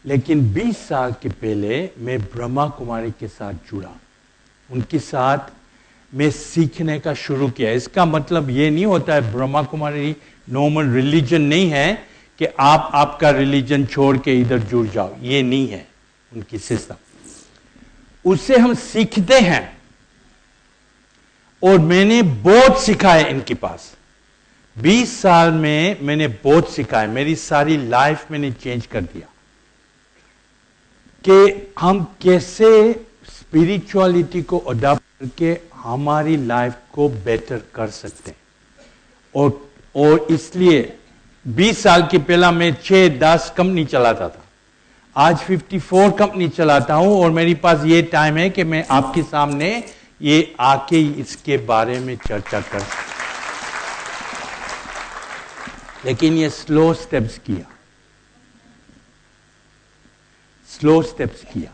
लेकिन 20 साल के पहले मैं ब्रह्मा कुमारी के साथ जुड़ा, उनके साथ मैं सीखने का शुरू किया। इसका मतलब ये नहीं होता है ब्रह्मा कुमारी नॉर्मल रिलीजन नहीं है कि आप आपका रिलीजन छोड़ के इधर जुड़ जाओ, ये नहीं है उनकी सिस्टम। उससे हम सीखते हैं और मैंने बहुत सीखा है इनके पास। 20 साल में मैंने बहुत सीखा है, मेरी सारी लाइफ मैंने चेंज कर दिया कि हम कैसे स्पिरिचुअलिटी को अडॉप्ट करके हमारी लाइफ को बेटर कर सकते हैं। और इसलिए 20 साल के पहला मैं 6-10 कंपनी चलाता था, आज 54 कंपनी चलाता हूं और मेरे पास ये टाइम है कि मैं आपके सामने ये आके इसके बारे में चर्चा कर सकता। लेकिन ये स्लो स्टेप्स किया, स्लो स्टेप्स किया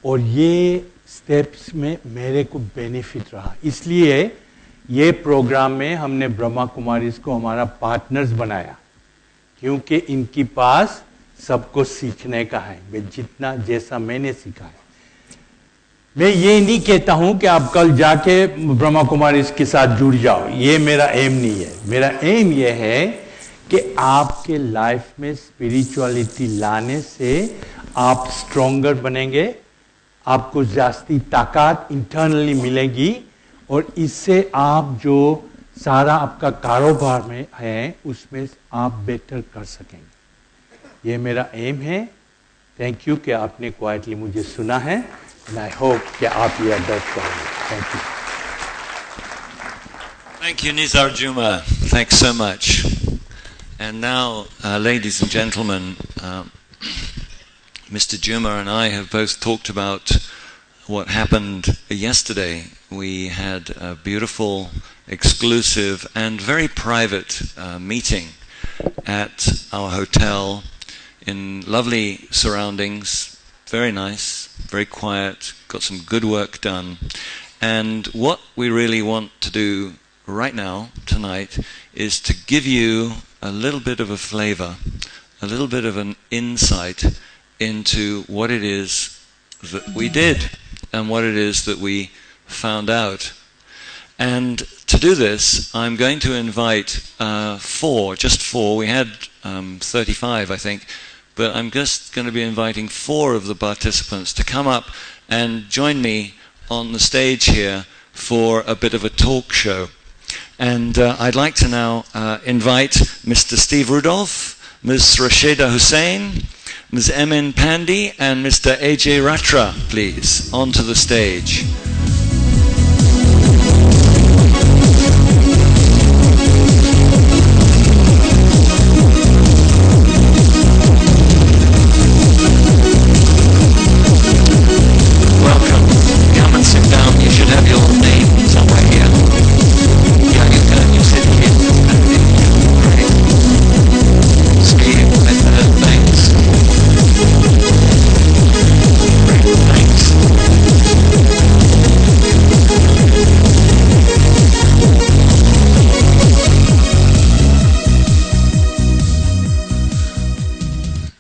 और ये स्टेप्स में मेरे को बेनिफिट रहा। इसलिए ये प्रोग्राम में हमने ब्रह्मा कुमारीज को हमारा पार्टनर्स बनाया, क्योंकि इनके पास सबको सीखने का है, मैं जितना जैसा मैंने सीखा है। मैं ये नहीं कहता हूं कि आप कल जाके ब्रह्मा कुमारीज के साथ जुड़ जाओ, ये मेरा एम नहीं है। मेरा एम ये है कि आपके लाइफ में स्पिरिचुअलिटी लाने से आप स्ट्रोंगर बनेंगे, आपको जास्ती ताकत इंटरनली मिलेगी और इससे आप जो सारा आपका कारोबार में है उसमें आप बेटर कर सकेंगे। ये मेरा एम है। थैंक यू कि आपने क्वाइटली मुझे सुना है एंड आई होप कि आप ये अडॉप्ट करेंगे। Thank you. Thank you, Nizar Juma. Thanks so much. And now, ladies and gentlemen, Mr. Juma and I have both talked about what happened yesterday. We had a beautiful, exclusive and very private meeting at our hotel in lovely surroundings, very nice, very quiet, got some good work done. And what we really want to do right now, tonight, is to give you a little bit of a flavor, a little bit of an insight into what it is that we did and what it is that we found out. And to do this, I'm going to invite just four, we had 35 I think, but I'm just going to be inviting 4 of the participants to come up and join me on the stage here for a bit of a talk show. And I'd like to now invite Mr. Steve Rudolph, Ms. Rashida Hussain, Ms. Emin Pandey and Mr. AJ Ratra, please, onto the stage. Welcome. Come and sit down. You should have your name somewhere here. Yeah, you can. You sit here. Great. Steve, thanks. Thanks.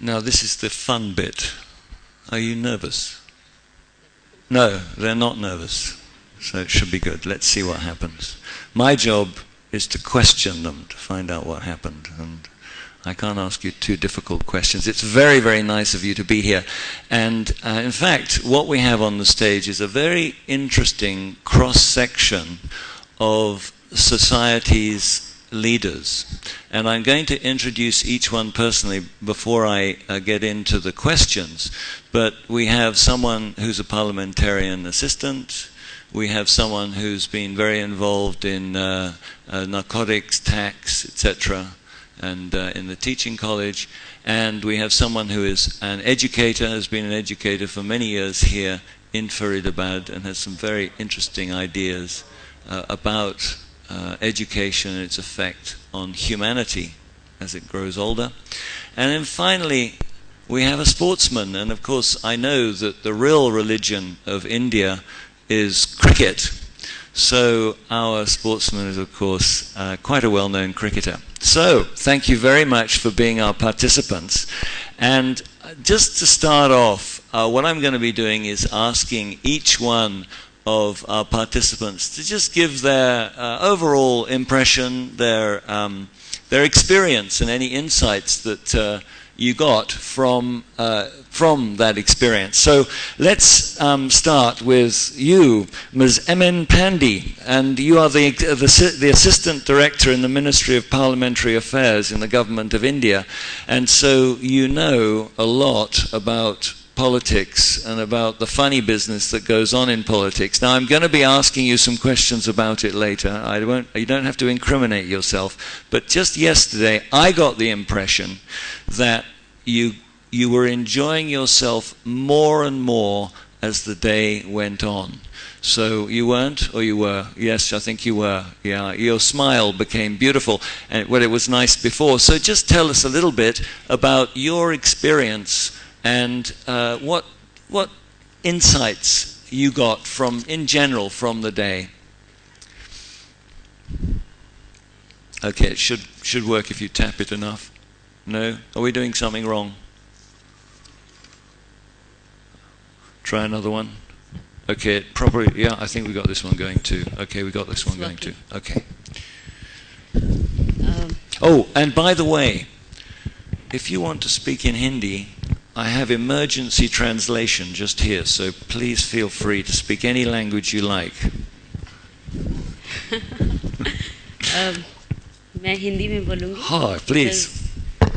Now this is the fun bit. Are you nervous? No, they're not nervous. So it should be good. Let's see what happens. My job is to question them, to find out what happened. And I can't ask you too difficult questions. It's very, very nice of you to be here. And in fact, what we have on the stage is a very interesting cross-section of society's leaders. And I'm going to introduce each one personally before I get into the questions. But we have someone who's a parliamentarian assistant. We have someone who's been very involved in narcotics, tax, etc., and in the teaching college. And we have someone who is an educator, has been an educator for many years here in Faridabad, and has some very interesting ideas about education and its effect on humanity as it grows older. And then finally, we have a sportsman. And of course, I know that the real religion of India is cricket. So our sportsman is, of course, quite a well-known cricketer. So, thank you very much for being our participants. And just to start off, what I'm going to be doing is asking each one of our participants to just give their overall impression, their experience, and any insights that you got from that experience. So let's start with you, Ms. Emin Pandey, and you are the Assistant Director in the Ministry of Parliamentary Affairs in the Government of India, and so you know a lot about politics and about the funny business that goes on in politics. Now, I'm going to be asking you some questions about it later. You don't have to incriminate yourself, but just yesterday I got the impression that you were enjoying yourself more and more as the day went on. So you weren't, or you were? Yes, I think you were. Yeah, your smile became beautiful, and it was nice before. So just tell us a little bit about your experience and what insights you got in general from the day. Okay, it should work if you tap it enough. No? Are we doing something wrong? Try another one. Okay, yeah, I think we got this one going too. Okay, we got this one going too. Okay. Oh, and by the way, if you want to speak in Hindi, I have emergency translation just here, so please feel free to speak any language you like. मैं हिंदी में बोलूँगी. Hi, please.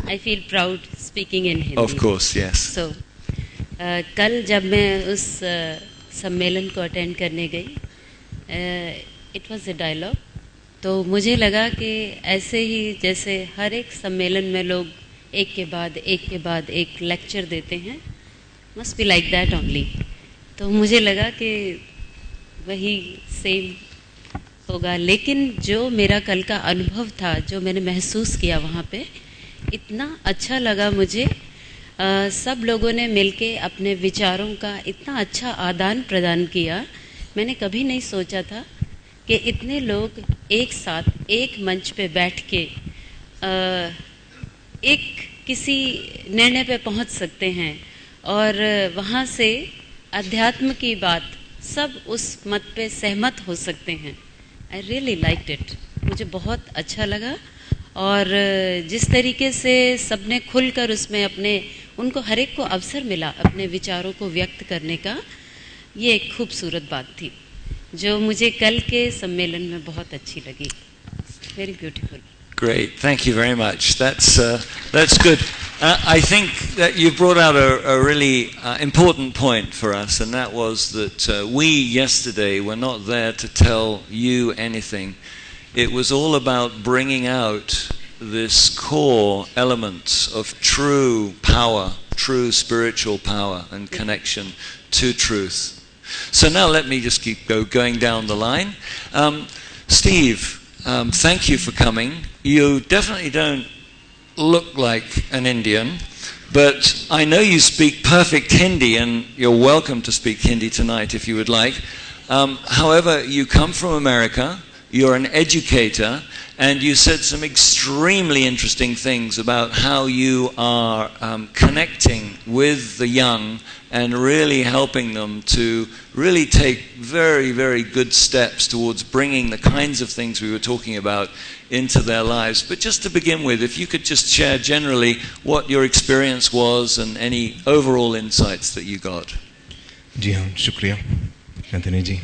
I feel proud speaking in Hindi. Of course, yes. So, कल जब मैं उस सम्मेलन को attend करने गई, it was a dialogue. तो मुझे लगा कि ऐसे ही जैसे हर एक सम्मेलन में लोग एक के बाद एक लेक्चर देते हैं, must be like that only. तो मुझे लगा कि वही सेम होगा, लेकिन जो मेरा कल का अनुभव था, जो मैंने महसूस किया वहाँ पे, इतना अच्छा लगा मुझे. सब लोगों ने मिलके अपने विचारों का इतना अच्छा आदान प्रदान किया. मैंने कभी नहीं सोचा था कि इतने लोग एक साथ एक मंच पे बैठ के एक किसी निर्णय पे पहुंच सकते हैं और वहाँ से अध्यात्म की बात सब उस मत पे सहमत हो सकते हैं. I really liked it. मुझे बहुत अच्छा लगा और जिस तरीके से सबने खुलकर उसमें उनको हर एक को अवसर मिला अपने विचारों को व्यक्त करने का, ये एक खूबसूरत बात थी जो मुझे कल के सम्मेलन में बहुत अच्छी लगी. Very beautiful. Great, thank you very much. That's good. I think that you brought out a really important point for us, and that was that we yesterday were not there to tell you anything. It was all about bringing out this core element of true power, true spiritual power and connection to truth. So now let me just keep going down the line. Steve, thank you for coming. You definitely don't look like an Indian, but I know you speak perfect Hindi, and you're welcome to speak Hindi tonight if you would like. However, you come from America, you're an educator, and you said some extremely interesting things about how you are connecting with the young and really helping them to really take very, very good steps towards bringing the kinds of things we were talking about into their lives. But just to begin with, if you could just share generally what your experience was and any overall insights that you got. जी हाँ, शुक्रिया नंदिनी जी.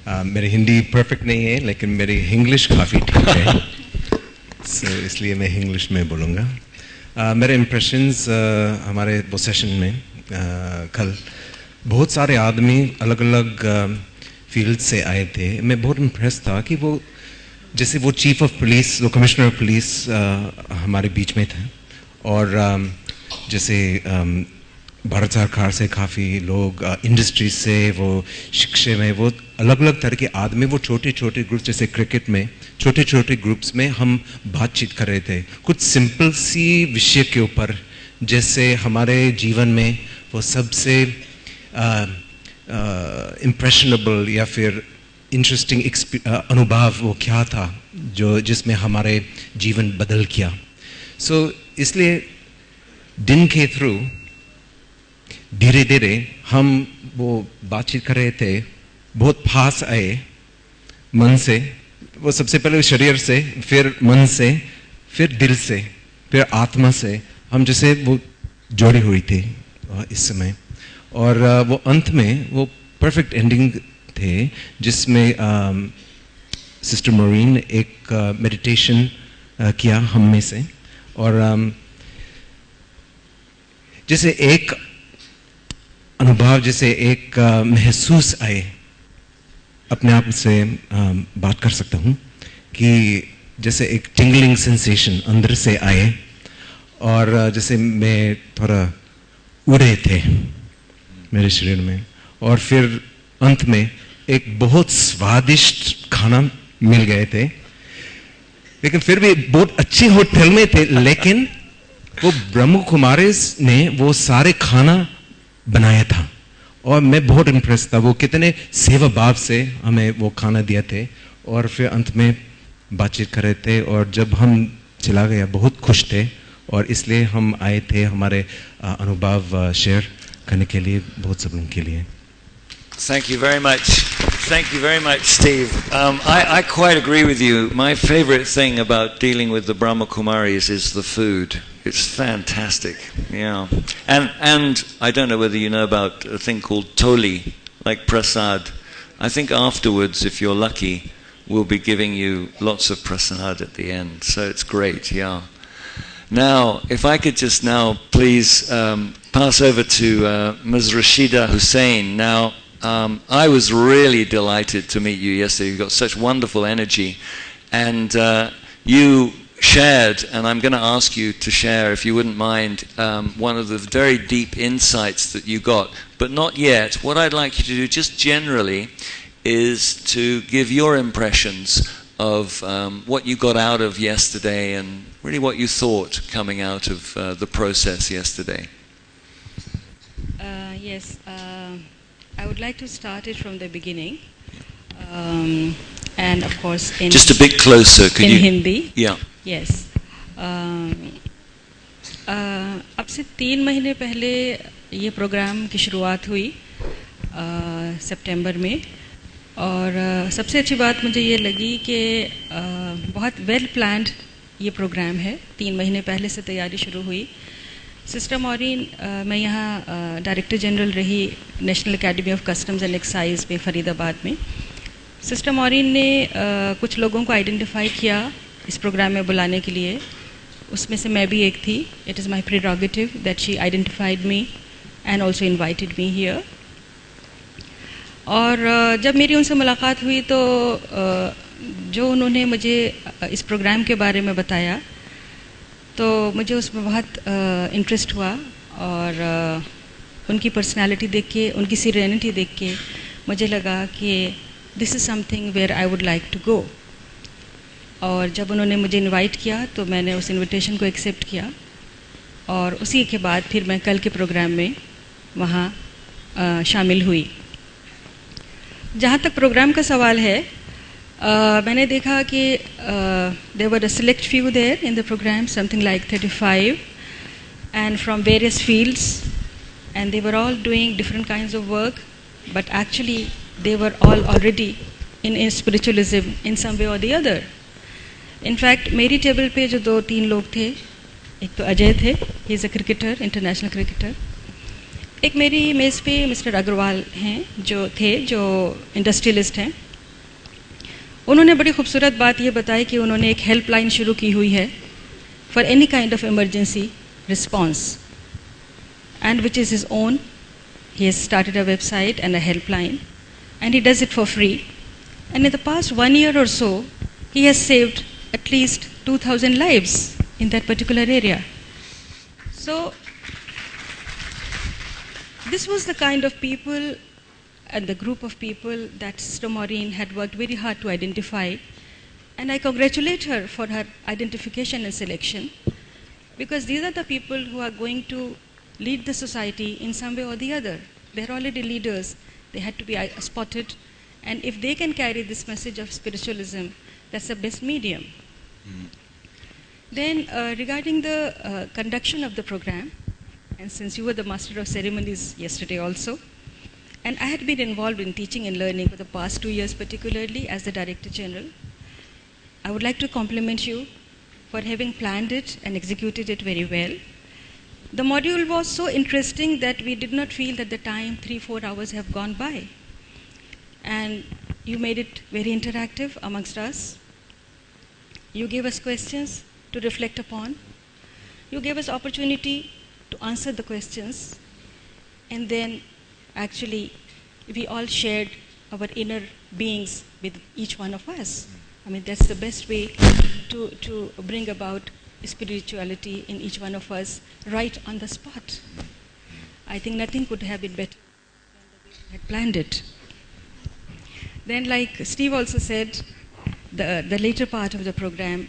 मेरी Hindi perfect नहीं है, लेकिन मेरी English काफ़ी ठीक है, so इसलिए मैं इंग्लिश में बोलूँगा. मेरे इम्प्रेशंस हमारे वो सेशन में कल बहुत सारे आदमी अलग अलग फील्ड से आए थे. मैं बहुत इम्प्रेस था कि वो जैसे वो चीफ ऑफ पुलिस, वो कमिश्नर ऑफ पुलिस हमारे बीच में थे, और जैसे भारत सरकार से काफ़ी लोग, इंडस्ट्री से, वो शिक्षा में, वो अलग अलग तरह के आदमी, वो छोटे छोटे ग्रुप्स, जैसे क्रिकेट में छोटे छोटे ग्रुप्स में हम बातचीत कर रहे थे कुछ सिंपल सी विषय के ऊपर, जैसे हमारे जीवन में वो सबसे इम्प्रेशनेबल या फिर इंटरेस्टिंग अनुभव वो क्या था जो जिसमें हमारे जीवन बदल किया. सो इसलिए दिन के थ्रू धीरे धीरे हम वो बातचीत कर रहे थे, बहुत पास आए मन से, वो सबसे पहले शरीर से, फिर मन से, फिर दिल से, फिर आत्मा से, हम जैसे वो जोड़ी हुई थी इस समय। और वो अंत में वो परफेक्ट एंडिंग थे जिसमें सिस्टर मॉरीन एक मेडिटेशन किया हम में से, और जैसे एक अनुभव, जैसे एक महसूस आए, अपने आप से बात कर सकता हूँ कि जैसे एक टिंगलिंग सेंसेशन अंदर से आए, और जैसे मैं थोड़ा उड़े थे मेरे शरीर में, और फिर अंत में एक बहुत स्वादिष्ट खाना मिल गए थे, लेकिन फिर भी बहुत अच्छे होटल में थे, लेकिन वो ब्रह्म कुमारीज ने वो सारे खाना बनाया था, और मैं बहुत इम्प्रेस था, वो कितने सेवा भाव से हमें वो खाना दिया थे, और फिर अंत में बातचीत कर रहे थे, और जब हम चला गया बहुत खुश थे, और इसलिए हम आए थे हमारे अनुभव शेयर करने के लिए, बहुत सब लोगों के लिए। Thank you very much. Thank you very much, Steve. I quite agree with you. My favorite thing about dealing with the Brahma Kumaris is the food. It's fantastic. Yeah. And I don't know whether you know about a thing called toli, like prasad. I think afterwards, if you're lucky, we'll be giving you lots of prasad at the end. So it's great, yeah. Now, if I could just now please pass over to Ms. Rashida Hussain. Now, I was really delighted to meet you yesterday. You've got such wonderful energy. And you shared, and I'm going to ask you to share, if you wouldn't mind, one of the very deep insights that you got. But not yet. What I'd like you to do, just generally, is to give your impressions of what you got out of yesterday and really what you thought coming out of the process yesterday. Yes. I would like to start it from the beginning, and of course in just a bit closer. Could you? Hindi. Yeah. Yes. अब से 3 महीने पहले ये programme की शुरुआत हुई सितंबर में, और सबसे अच्छी बात मुझे ये लगी कि बहुत वेल प्लान्ड ये प्रोग्राम है। 3 महीने पहले से तैयारी शुरू हुई। सिस्टर मॉरीन, मैं यहाँ डायरेक्टर जनरल रही national academy of customs and excise में फरीदाबाद में। सिस्टर मॉरीन ने कुछ लोगों को आइडेंटिफाई किया इस प्रोग्राम में बुलाने के लिए, उसमें से मैं भी एक थी। It is my prerogative that she identified me and also invited me here. और जब मेरी उनसे मुलाकात हुई तो जो उन्होंने मुझे इस प्रोग्राम के बारे में बताया तो मुझे उसमें बहुत इंटरेस्ट हुआ, और उनकी पर्सनालिटी देख के, उनकी सीरेनिटी देख के मुझे लगा कि this is something where I would like to go. और जब उन्होंने मुझे इनवाइट किया तो मैंने उस इनविटेशन को एक्सेप्ट किया, और उसी के बाद फिर मैं कल के प्रोग्राम में वहाँ शामिल हुई। जहाँ तक प्रोग्राम का सवाल है, मैंने देखा कि there were a select few there in the program, something like 35, and from various fields, and they were all doing different kinds of work, but actually they were all already in spiritualism in some way or the other. In fact, मेरी table पे जो 2-3 लोग थे, एक तो अजय थे, he is a cricketer, international cricketer। एक मेरी मेज़ पे मिस्टर अग्रवाल हैं, जो इंडस्ट्रियलिस्ट हैं। उन्होंने बड़ी खूबसूरत बात ये बताई कि उन्होंने एक हेल्पलाइन शुरू की हुई है for any kind of emergency response, and which is his own. He has started a website and a helpline, and he does it for free, and in the past 1 year or so he has saved at least 2,000 lives in that particular area. So this was the kind of people and the group of people that Sister Maureen had worked very hard to identify, and I congratulate her for her identification and selection, because these are the people who are going to lead the society in some way or the other. They are already leaders, they had to be spotted, and if they can carry this message of spiritualism, that's the best medium. Then regarding the conduction of the program, and since you were the master of ceremonies yesterday also, and I had been involved in teaching and learning for the past 2 years, particularly as the Director General, I would like to compliment you for having planned it and executed it very well. The module was so interesting that we did not feel that the time, 3-4 hours, have gone by. And you made it very interactive amongst us. You gave us questions to reflect upon. You gave us opportunity to answer the questions. And then actually we all shared our inner beings with each one of us. I mean, that's the best way to bring about spirituality in each one of us right on the spot. I think nothing could have been better than the way we had planned it. Then, like Steve also said, the later part of the program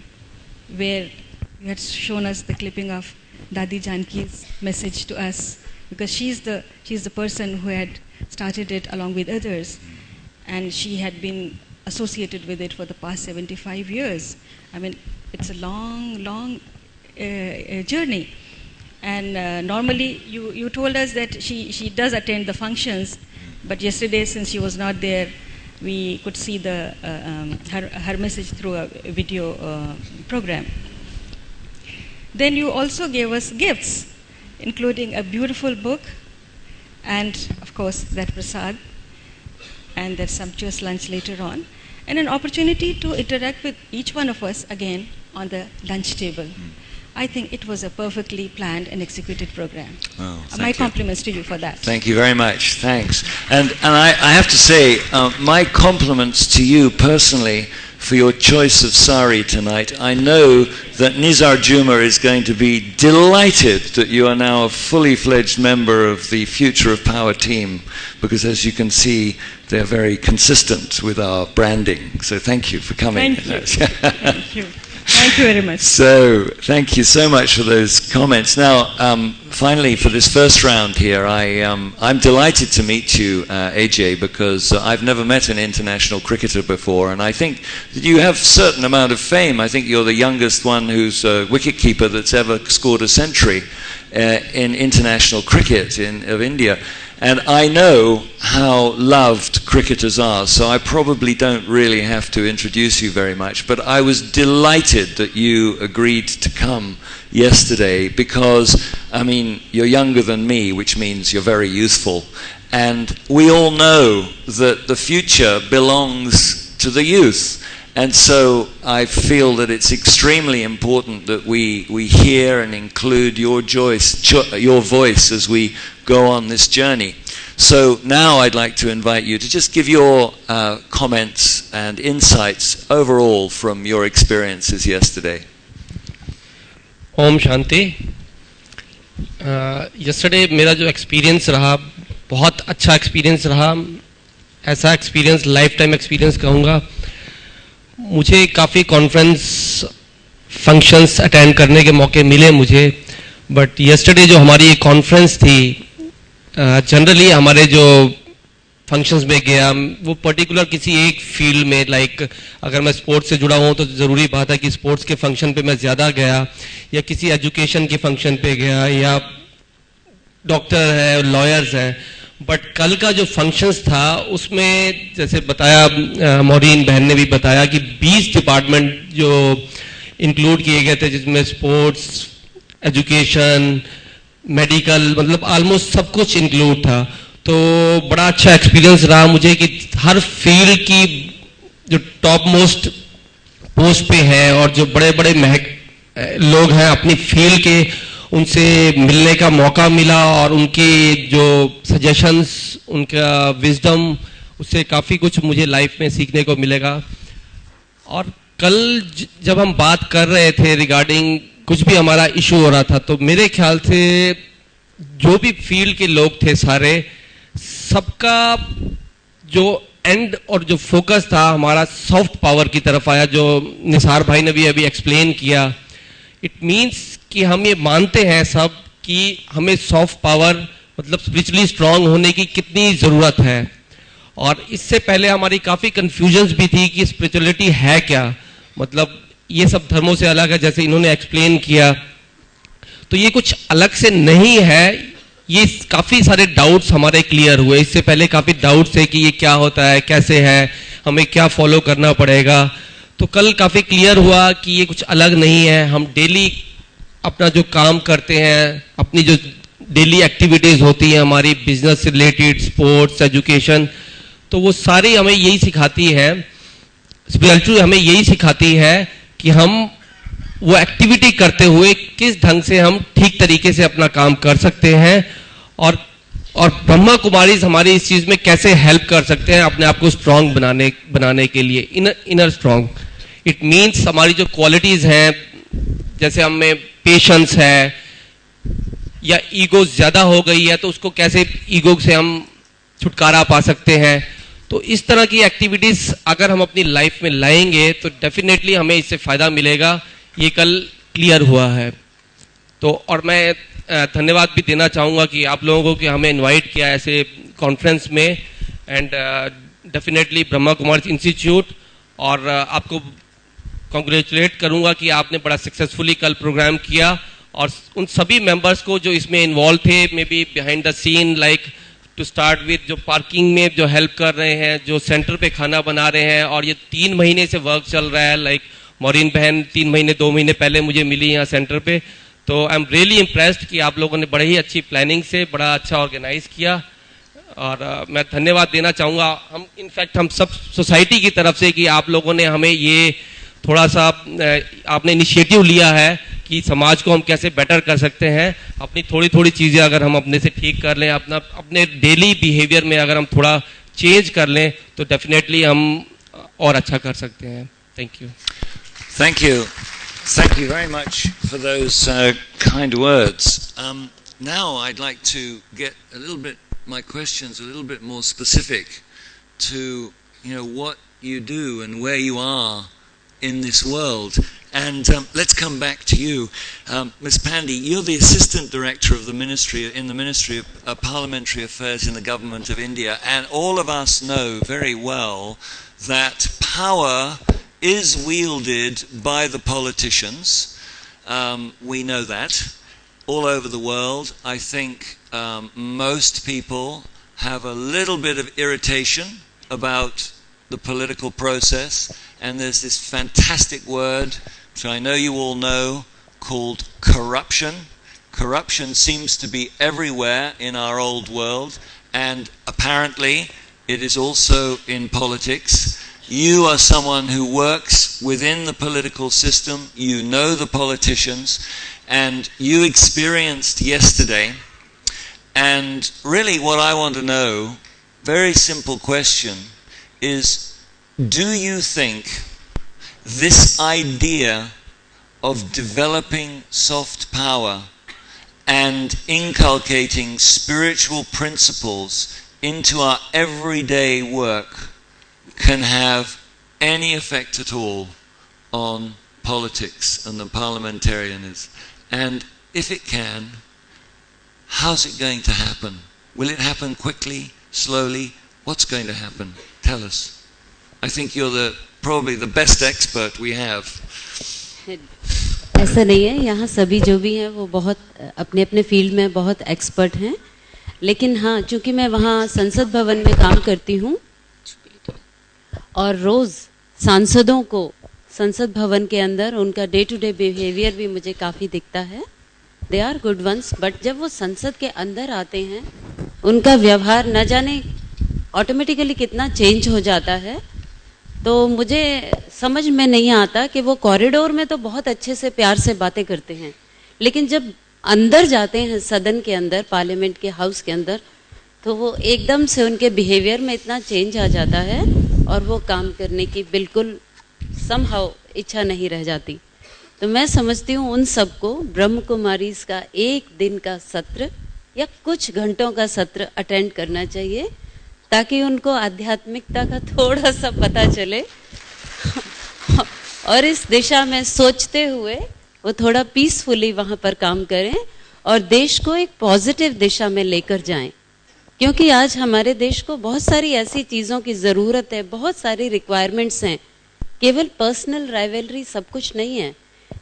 where you had shown us the clipping of Dadi Janki's message to us, because she's the person who had started it along with others, and she had been associated with it for the past 75 years. I mean, it's a long journey. And normally, you told us that she does attend the functions, but yesterday, since she was not there, we could see her message through a video program. Then you also gave us gifts, including a beautiful book, and of course that prasad, and that sumptuous lunch later on, and an opportunity to interact with each one of us again on the lunch table. I think it was a perfectly planned and executed program. Oh, my compliments to you for that. Thank you very much. Thanks. And I have to say, my compliments to you personally for your choice of sari tonight. I know that Nizar Juma is going to be delighted that you are now a fully fledged member of the Future of Power team, because as you can see, they're very consistent with our branding. So thank you for coming. Thank you. Thank you. Thank you very much. So, thank you so much for those comments. Now, finally, for this first round here, I'm delighted to meet you, AJ, because I've never met an international cricketer before, and I think that you have a certain amount of fame. I think you're the youngest one who's a wicketkeeper that's ever scored a century in international cricket of India. And I know how loved cricketers are, so I probably don't really have to introduce you very much. But I was delighted that you agreed to come yesterday because, I mean, you're younger than me, which means you're very youthful. And we all know that the future belongs to the youth. And so I feel that it's extremely important that we hear and include your voice as we go on this journey. So now I'd like to invite you to just give your comments and insights overall from your experiences yesterday. Om Shanti. Yesterday मेरा जो experience रहा बहुत अच्छा experience रहा. ऐसा experience lifetime experience कहूँगा. मुझे काफ़ी conference functions attend करने के मौके मिले मुझे, but yesterday जो हमारी एक conference थी, जनरली हमारे जो फंक्शंस में गया वो पर्टिकुलर किसी एक फील्ड में, लाइक अगर मैं स्पोर्ट्स से जुड़ा हूँ तो ज़रूरी बात है कि स्पोर्ट्स के फंक्शन पे मैं ज़्यादा गया, या किसी एजुकेशन के फंक्शन पे गया, या डॉक्टर है, लॉयर्स हैं. बट कल का जो फंक्शंस था उसमें जैसे बताया, मौरीन बहन ने भी बताया कि 20 डिपार्टमेंट जो इंक्लूड किए गए थे, जिसमें स्पोर्ट्स, एजुकेशन, मेडिकल, मतलब ऑलमोस्ट सब कुछ इंक्लूड था. तो बड़ा अच्छा एक्सपीरियंस रहा मुझे कि हर फील्ड की जो टॉप मोस्ट पोस्ट पे है और जो बड़े बड़े लोग हैं अपनी फील्ड के, उनसे मिलने का मौका मिला और उनके जो सजेशंस, उनका विजडम, उससे काफ़ी कुछ मुझे लाइफ में सीखने को मिलेगा. और कल जब हम बात कर रहे थे रिगार्डिंग कुछ भी हमारा इशू हो रहा था, तो मेरे ख्याल से जो भी फील्ड के लोग थे सारे, सबका जो एंड और जो फोकस था हमारा सॉफ्ट पावर की तरफ आया, जो निसार भाई ने भी अभी एक्सप्लेन किया. इट मीन्स कि हम ये मानते हैं सब कि हमें सॉफ्ट पावर मतलब स्पिरिचुअली स्ट्रांग होने की कितनी ज़रूरत है. और इससे पहले हमारी काफ़ी कन्फ्यूजन्स भी थी कि स्पिरिचुअलिटी है क्या. मतलब ये सब धर्मों से अलग है, जैसे इन्होंने एक्सप्लेन किया, तो ये कुछ अलग से नहीं है। ये काफ़ी सारे डाउट्स हमारे क्लियर हुए। इससे पहले काफ़ी डाउट्स है कि ये क्या होता है, कैसे है, हमें क्या फॉलो करना पड़ेगा। तो कल काफ़ी क्लियर हुआ कि ये कुछ अलग नहीं है। हम डेली अपना जो काम करते हैं, अपनी जो डेली एक्टिविटीज़ होती हैं हमारी बिजनेस से रिलेटेड, स्पोर्ट्स, एजुकेशन, तो वो सारी हमें यही सिखाती है, स्पिरिचुअल हमें यही सिखाती है कि हम वो एक्टिविटी करते हुए किस ढंग से हम ठीक तरीके से अपना काम कर सकते हैं, और ब्रह्मा कुमारी हमारी इस चीज़ में कैसे हेल्प कर सकते हैं अपने आप को स्ट्रांग बनाने के लिए, इनर स्ट्रांग। इट मीन्स हमारी जो क्वालिटीज़ हैं, जैसे हमें पेशेंस है या ईगो ज़्यादा हो गई है तो उसको कैसे ईगो से हम छुटकारा पा सकते हैं। तो इस तरह की एक्टिविटीज़ अगर हम अपनी लाइफ में लाएंगे तो डेफिनेटली हमें इससे फ़ायदा मिलेगा। ये कल क्लियर हुआ है। तो और मैं धन्यवाद भी देना चाहूँगा कि आप लोगों को कि हमें इनवाइट किया ऐसे कॉन्फ्रेंस में, and definitely Brahma Kumari institute, और आपको कॉन्ग्रेचुलेट करूँगा कि आपने बड़ा सक्सेसफुली कल प्रोग्राम किया, और उन सभी मेंबर्स को जो इसमें इन्वॉल्व थे, maybe behind the scene, like to start with जो पार्किंग में जो हेल्प कर रहे हैं, जो सेंटर पे खाना बना रहे हैं, और ये 3 महीने से वर्क चल रहा है। लाइक मौरीन बहन 3 महीने 2 महीने पहले मुझे मिली यहाँ सेंटर पे, तो आई एम रियली इम्प्रेस्ड कि आप लोगों ने बड़े ही अच्छी प्लानिंग से बड़ा अच्छा ऑर्गेनाइज किया, और मैं धन्यवाद देना चाहूँगा हम इनफैक्ट हम सब सोसाइटी की तरफ से कि आप लोगों ने हमें ये थोड़ा सा आपने इनिशिएटिव लिया है कि समाज को हम कैसे बेटर कर सकते हैं। अपनी थोड़ी थोड़ी चीज़ें अगर हम अपने से ठीक कर लें, अपने डेली बिहेवियर में अगर हम थोड़ा चेंज कर लें तो डेफिनेटली हम और अच्छा कर सकते हैं। Thank you. Thank you. Thank you very much for those kind words. Now I'd like to get a little bit, my questions a little bit more specific to, what you do and where you are in this world. And let's come back to you. Ms. Pandey, you're the Assistant Director of the Ministry, in the Ministry of Parliamentary Affairs in the Government of India, and all of us know very well that power is wielded by the politicians. We know that. All over the world, I think most people have a little bit of irritation about the political process, and there's this fantastic word, which I know you all know, called corruption. Corruption seems to be everywhere in our old world, and apparently it is also in politics. You are someone who works within the political system, you know the politicians, and you experienced yesterday. And really what I want to know, very simple question, is do you think this idea of developing soft power and inculcating spiritual principles into our everyday work can have any effect at all on politics and the parliamentarianism? And if it can, how's it going to happen? Will it happen quickly, slowly? What's going to happen? Tell us. I think you're probably the best expert we have. ऐसा नहीं है, यहाँ सभी जो भी हैं वो बहुत अपने अपने फील्ड में बहुत एक्सपर्ट हैं, लेकिन हाँ, चूँकि मैं वहाँ संसद भवन में काम करती हूँ और रोज़ सांसदों को संसद भवन के अंदर उनका डे टू डे बिहेवियर भी मुझे काफ़ी दिखता है। They are good ones, but जब वो संसद के अंदर आते हैं उनका व्यवहार न जाने ऑटोमेटिकली कितना चेंज हो जाता है। तो मुझे समझ में नहीं आता कि वो कॉरिडोर में तो बहुत अच्छे से प्यार से बातें करते हैं, लेकिन जब अंदर जाते हैं सदन के अंदर, पार्लियामेंट के हाउस के अंदर, तो वो एकदम से उनके बिहेवियर में इतना चेंज आ जाता है और वो काम करने की बिल्कुल समहाउ इच्छा नहीं रह जाती। तो मैं समझती हूँ उन सबको ब्रह्म कुमारीज का 1 दिन का सत्र या कुछ घंटों का सत्र अटेंड करना चाहिए, ताकि उनको आध्यात्मिकता का थोड़ा सा पता चले और इस दिशा में सोचते हुए वो थोड़ा पीसफुली वहाँ पर काम करें और देश को एक पॉजिटिव दिशा में लेकर जाएं। क्योंकि आज हमारे देश को बहुत सारी ऐसी चीज़ों की ज़रूरत है, बहुत सारी रिक्वायरमेंट्स हैं केवल पर्सनल राइवलरी सब कुछ नहीं है।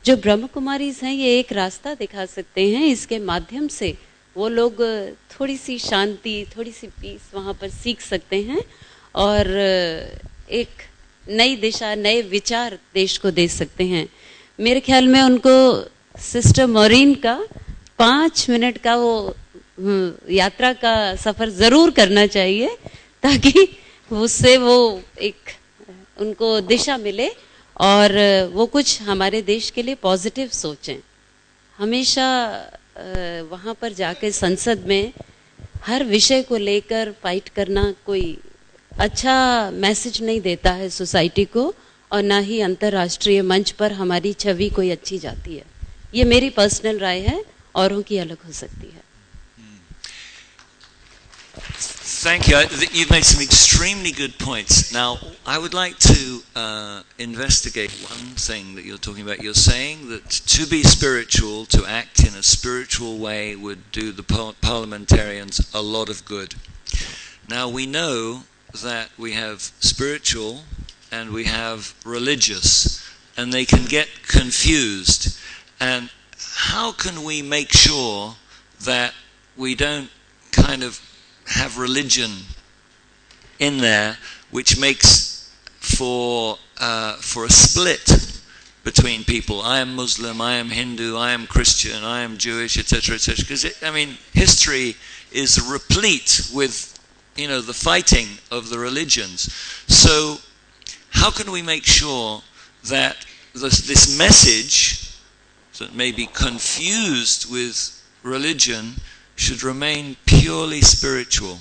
जो ब्रह्म कुमारीज हैं ये एक रास्ता दिखा सकते हैं, इसके माध्यम से वो लोग थोड़ी सी शांति, थोड़ी सी पीस वहाँ पर सीख सकते हैं और एक नई दिशा, नए विचार देश को दे सकते हैं। मेरे ख्याल में उनको सिस्टर मॉरीन का 5 मिनट का वो यात्रा का सफ़र ज़रूर करना चाहिए, ताकि उससे वो एक उनको दिशा मिले और वो कुछ हमारे देश के लिए पॉजिटिव सोचें। हमेशा वहाँ पर जाकर संसद में हर विषय को लेकर फाइट करना कोई अच्छा मैसेज नहीं देता है सोसाइटी को, और ना ही अंतर्राष्ट्रीय मंच पर हमारी छवि कोई अच्छी जाती है। ये मेरी पर्सनल राय है, औरों की अलग हो सकती है। Thank you. You've made some extremely good points. Now, I would like to investigate one thing that you're talking about. You're saying that to be spiritual, to act in a spiritual way, would do the parliamentarians a lot of good. Now, we know that we have spiritual and we have religious, and they can get confused. And how can we make sure that we don't kind of have religion in there, which makes for a split between people? I am Muslim, I am Hindu, I am Christian, I am Jewish, etc., etc. Because I mean, history is replete with, you know, the fighting of the religions. So, how can we make sure that this message that may be confused with religion should remain purely spiritual?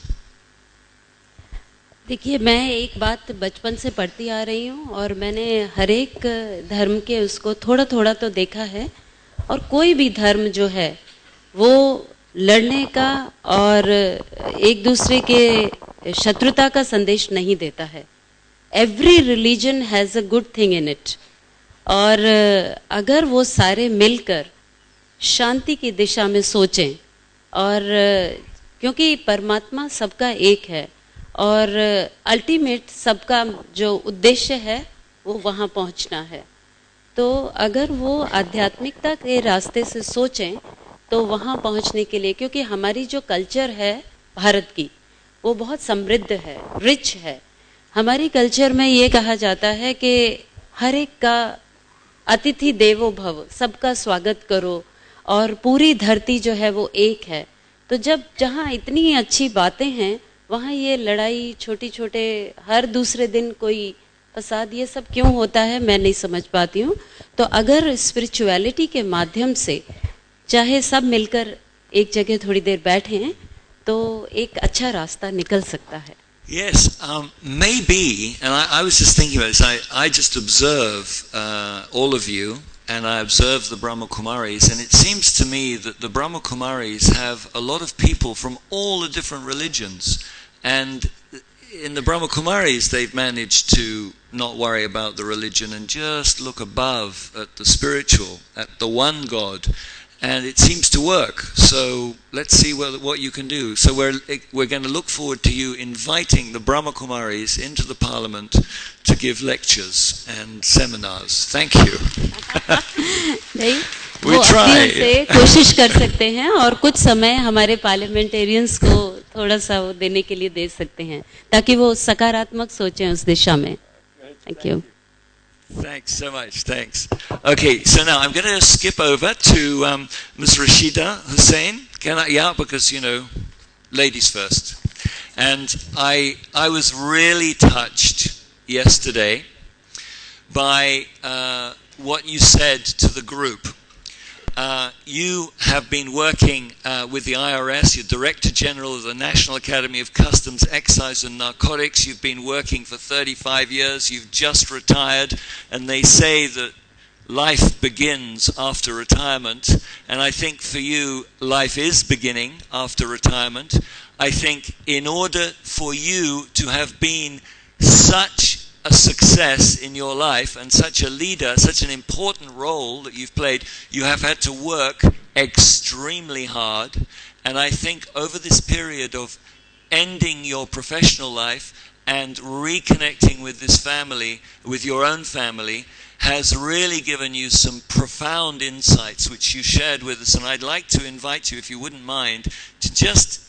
देखिए, मैं एक बात बचपन से पढ़ती आ रही हूँ और मैंने हर एक धर्म के उसको थोड़ा थोड़ा तो देखा है, और कोई भी धर्म जो है वो लड़ने का और एक दूसरे के शत्रुता का संदेश नहीं देता है। Every religion has a good thing in it, और अगर वो सारे मिलकर शांति की दिशा में सोचें, और क्योंकि परमात्मा सबका एक है और अल्टीमेट सबका जो उद्देश्य है वो वहाँ पहुँचना है, तो अगर वो आध्यात्मिकता के रास्ते से सोचें तो वहाँ पहुँचने के लिए, क्योंकि हमारी जो कल्चर है भारत की वो बहुत समृद्ध है, रिच है। हमारी कल्चर में ये कहा जाता है कि हर एक का अतिथि देवो भव, सबका स्वागत करो, और पूरी धरती जो है वो एक है। तो जब जहाँ इतनी अच्छी बातें हैं वहाँ ये लड़ाई, छोटी छोटे हर दूसरे दिन कोई फसाद, ये सब क्यों होता है मैं नहीं समझ पाती हूँ। तो अगर स्पिरिचुअलिटी के माध्यम से चाहे सब मिलकर एक जगह थोड़ी देर बैठें तो एक अच्छा रास्ता निकल सकता है। Yes, maybe, and I was just thinking about this, I just observe all of you, and I observe the Brahma Kumaris, and it seems to me that the Brahma Kumaris have a lot of people from all the different religions, and in the Brahma Kumaris they've managed to not worry about the religion and just look above at the spiritual, at the one God, and it seems to work. So let's see what you can do. So we're going to look forward to you inviting the Brahma Kumaris into the Parliament to give lectures and seminars. Thank you. We try. से कोशिश कर सकते हैं और कुछ समय हमारे parliamentarians को थोड़ा सा वो देने के लिए दे सकते हैं ताकि वो सकारात्मक सोचें उस दिशा में। Thank you. Thanks so much. Thanks. Okay, so now I'm going to skip over to Ms. Rashida Hussain. Yeah, because, you know, ladies first. And I was really touched yesterday by what you said to the group. You have been working with the IRS, you're Director General of the National Academy of Customs, Excise and Narcotics. You've been working for 35 years, you've just retired, and they say that life begins after retirement, and I think for you, life is beginning after retirement. I think in order for you to have been such a success in your life and such a leader, such an important role that you've played, you have had to work extremely hard. And I think over this period of ending your professional life and reconnecting with this family, with your own family, has really given you some profound insights which you shared with us. And I'd like to invite you, if you wouldn't mind, to just